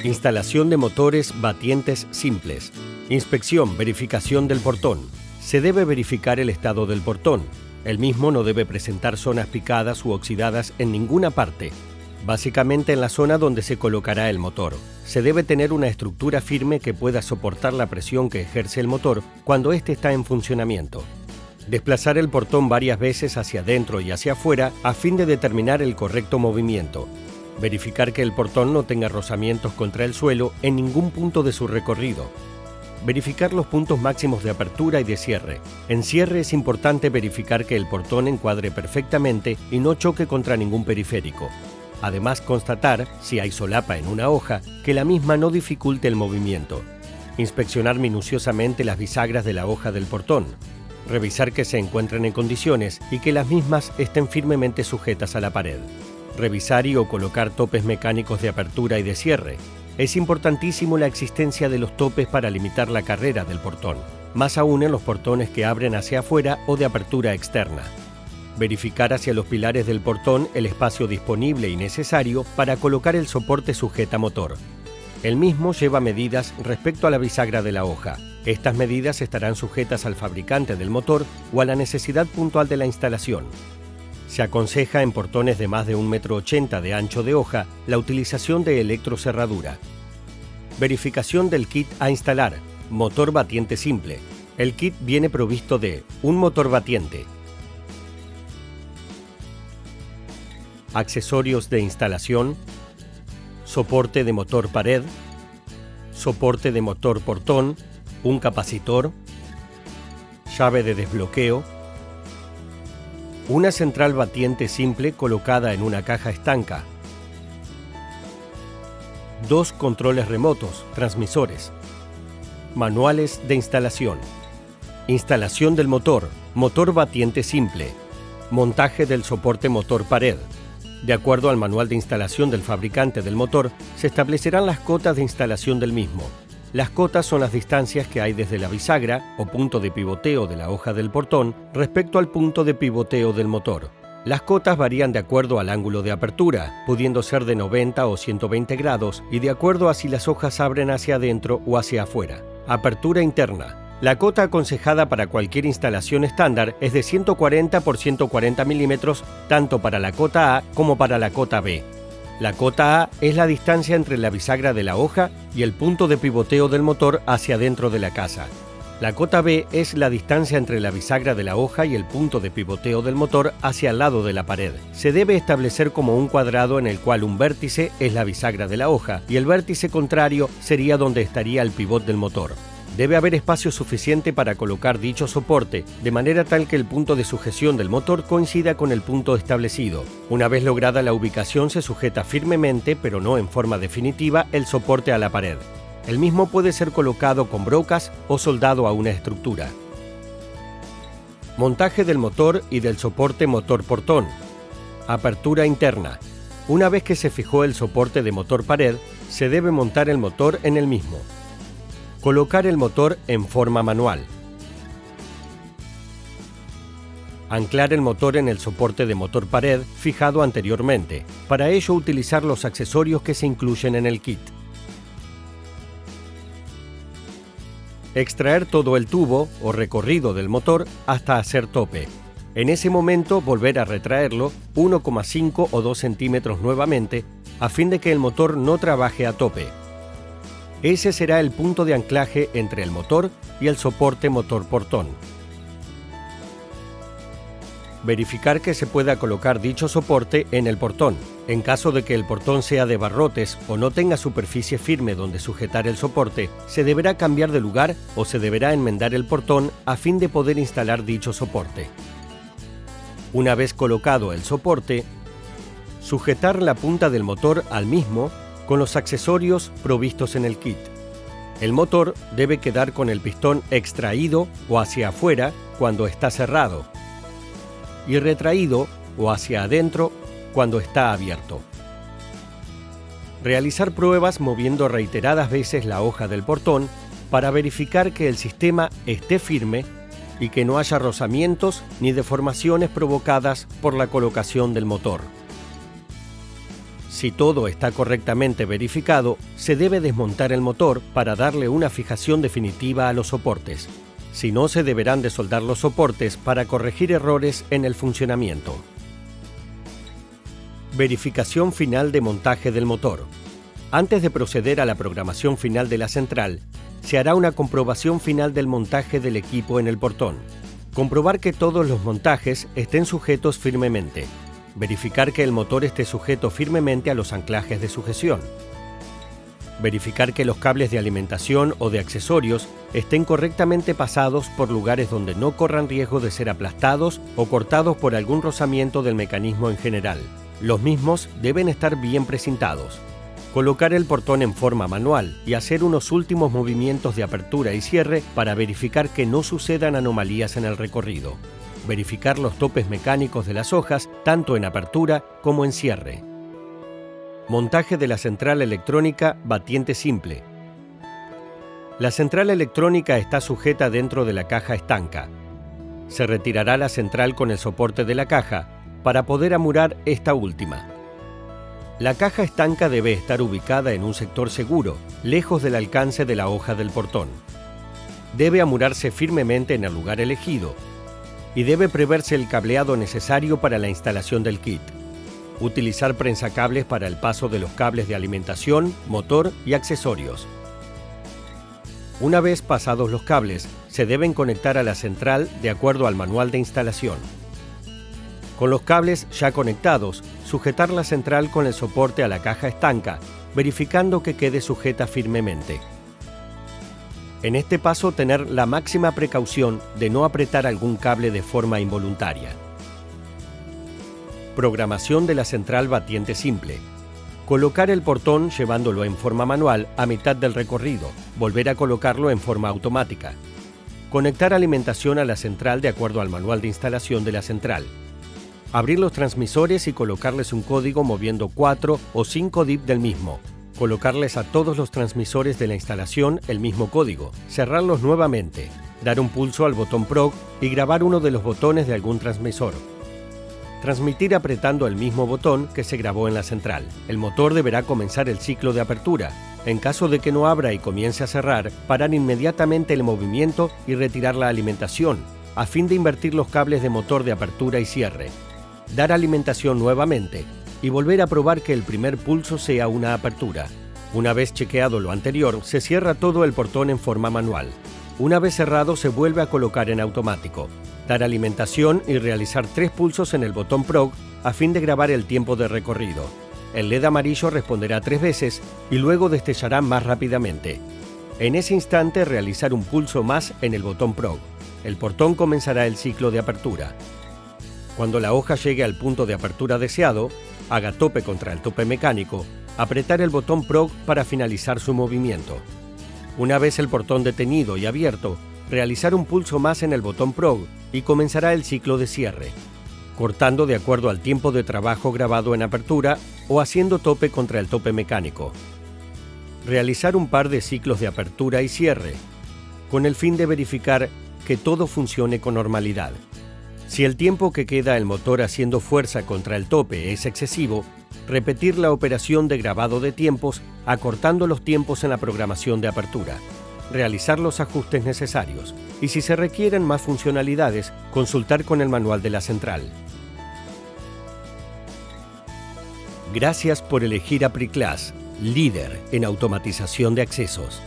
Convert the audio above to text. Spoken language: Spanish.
Instalación de motores batientes simples. Inspección, verificación del portón. Se debe verificar el estado del portón. El mismo no debe presentar zonas picadas u oxidadas en ninguna parte, básicamente en la zona donde se colocará el motor. Se debe tener una estructura firme que pueda soportar la presión que ejerce el motor cuando éste está en funcionamiento. Desplazar el portón varias veces hacia adentro y hacia afuera a fin de determinar el correcto movimiento. Verificar que el portón no tenga rozamientos contra el suelo en ningún punto de su recorrido. Verificar los puntos máximos de apertura y de cierre. En cierre es importante verificar que el portón encuadre perfectamente y no choque contra ningún periférico. Además, constatar, si hay solapa en una hoja, que la misma no dificulte el movimiento. Inspeccionar minuciosamente las bisagras de la hoja del portón. Revisar que se encuentren en condiciones y que las mismas estén firmemente sujetas a la pared. Revisar y o colocar topes mecánicos de apertura y de cierre. Es importantísimo la existencia de los topes para limitar la carrera del portón, más aún en los portones que abren hacia afuera o de apertura externa. Verificar hacia los pilares del portón el espacio disponible y necesario para colocar el soporte sujeta-motor. El mismo lleva medidas respecto a la bisagra de la hoja. Estas medidas estarán sujetas al fabricante del motor o a la necesidad puntual de la instalación. Se aconseja en portones de más de 1,80 m de ancho de hoja la utilización de electrocerradura. Verificación del kit a instalar. Motor batiente simple. El kit viene provisto de un motor batiente, accesorios de instalación, soporte de motor pared, soporte de motor portón, un capacitor, llave de desbloqueo, una central batiente simple colocada en una caja estanca, 2 controles remotos, transmisores, manuales de instalación, instalación del motor, motor batiente simple, montaje del soporte motor pared. De acuerdo al manual de instalación del fabricante del motor, se establecerán las cotas de instalación del mismo. Las cotas son las distancias que hay desde la bisagra o punto de pivoteo de la hoja del portón respecto al punto de pivoteo del motor. Las cotas varían de acuerdo al ángulo de apertura, pudiendo ser de 90 o 120 grados y de acuerdo a si las hojas abren hacia adentro o hacia afuera. Apertura interna. La cota aconsejada para cualquier instalación estándar es de 140 por 140 milímetros, tanto para la cota A como para la cota B. La cota A es la distancia entre la bisagra de la hoja y el punto de pivoteo del motor hacia adentro de la casa. La cota B es la distancia entre la bisagra de la hoja y el punto de pivoteo del motor hacia el lado de la pared. Se debe establecer como un cuadrado en el cual un vértice es la bisagra de la hoja y el vértice contrario sería donde estaría el pivot del motor. Debe haber espacio suficiente para colocar dicho soporte, de manera tal que el punto de sujeción del motor coincida con el punto establecido. Una vez lograda la ubicación, se sujeta firmemente, pero no en forma definitiva, el soporte a la pared. El mismo puede ser colocado con brocas o soldado a una estructura. Montaje del motor y del soporte motor-portón. Apertura interna. Una vez que se fijó el soporte de motor-pared, se debe montar el motor en el mismo. Colocar el motor en forma manual. Anclar el motor en el soporte de motor pared fijado anteriormente. Para ello utilizar los accesorios que se incluyen en el kit. Extraer todo el tubo o recorrido del motor hasta hacer tope. En ese momento volver a retraerlo 1,5 o 2 centímetros nuevamente a fin de que el motor no trabaje a tope. Ese será el punto de anclaje entre el motor y el soporte motor-portón. Verificar que se pueda colocar dicho soporte en el portón. En caso de que el portón sea de barrotes o no tenga superficie firme donde sujetar el soporte, se deberá cambiar de lugar o se deberá enmendar el portón a fin de poder instalar dicho soporte. Una vez colocado el soporte, sujetar la punta del motor al mismo con los accesorios provistos en el kit. El motor debe quedar con el pistón extraído o hacia afuera cuando está cerrado y retraído o hacia adentro cuando está abierto. Realizar pruebas moviendo reiteradas veces la hoja del portón para verificar que el sistema esté firme y que no haya rozamientos ni deformaciones provocadas por la colocación del motor. Si todo está correctamente verificado, se debe desmontar el motor para darle una fijación definitiva a los soportes. Si no, se deberán de soldar los soportes para corregir errores en el funcionamiento. Verificación final de montaje del motor. Antes de proceder a la programación final de la central, se hará una comprobación final del montaje del equipo en el portón. Comprobar que todos los montajes estén sujetos firmemente. Verificar que el motor esté sujeto firmemente a los anclajes de sujeción. Verificar que los cables de alimentación o de accesorios estén correctamente pasados por lugares donde no corran riesgo de ser aplastados o cortados por algún rozamiento del mecanismo en general. Los mismos deben estar bien precintados. Colocar el portón en forma manual y hacer unos últimos movimientos de apertura y cierre para verificar que no sucedan anomalías en el recorrido. Verificar los topes mecánicos de las hojas, tanto en apertura como en cierre. Montaje de la central electrónica batiente simple. La central electrónica está sujeta dentro de la caja estanca. Se retirará la central con el soporte de la caja para poder amurar esta última. La caja estanca debe estar ubicada en un sector seguro, lejos del alcance de la hoja del portón. Debe amurarse firmemente en el lugar elegido y debe preverse el cableado necesario para la instalación del kit. Utilizar prensacables para el paso de los cables de alimentación, motor y accesorios. Una vez pasados los cables, se deben conectar a la central de acuerdo al manual de instalación. Con los cables ya conectados, sujetar la central con el soporte a la caja estanca, verificando que quede sujeta firmemente. En este paso, tener la máxima precaución de no apretar algún cable de forma involuntaria. Programación de la central batiente simple. Colocar el portón llevándolo en forma manual a mitad del recorrido, volver a colocarlo en forma automática. Conectar alimentación a la central de acuerdo al manual de instalación de la central. Abrir los transmisores y colocarles un código moviendo 4 o 5 DIP del mismo. Colocarles a todos los transmisores de la instalación el mismo código. Cerrarlos nuevamente. Dar un pulso al botón PROG y grabar uno de los botones de algún transmisor. Transmitir apretando el mismo botón que se grabó en la central. El motor deberá comenzar el ciclo de apertura. En caso de que no abra y comience a cerrar, parar inmediatamente el movimiento y retirar la alimentación, a fin de invertir los cables de motor de apertura y cierre. Dar alimentación nuevamente y volver a probar que el primer pulso sea una apertura. Una vez chequeado lo anterior, se cierra todo el portón en forma manual. Una vez cerrado, se vuelve a colocar en automático. Dar alimentación y realizar 3 pulsos en el botón PROG a fin de grabar el tiempo de recorrido. El LED amarillo responderá 3 veces y luego destellará más rápidamente. En ese instante, realizar un pulso más en el botón PROG. El portón comenzará el ciclo de apertura. Cuando la hoja llegue al punto de apertura deseado, haga tope contra el tope mecánico, apretar el botón PROG para finalizar su movimiento. Una vez el portón detenido y abierto, realizar un pulso más en el botón PROG y comenzará el ciclo de cierre, cortando de acuerdo al tiempo de trabajo grabado en apertura o haciendo tope contra el tope mecánico. Realizar un par de ciclos de apertura y cierre, con el fin de verificar que todo funcione con normalidad. Si el tiempo que queda el motor haciendo fuerza contra el tope es excesivo, repetir la operación de grabado de tiempos, acortando los tiempos en la programación de apertura. Realizar los ajustes necesarios y, si se requieren más funcionalidades, consultar con el manual de la central. Gracias por elegir Apriclass, líder en automatización de accesos.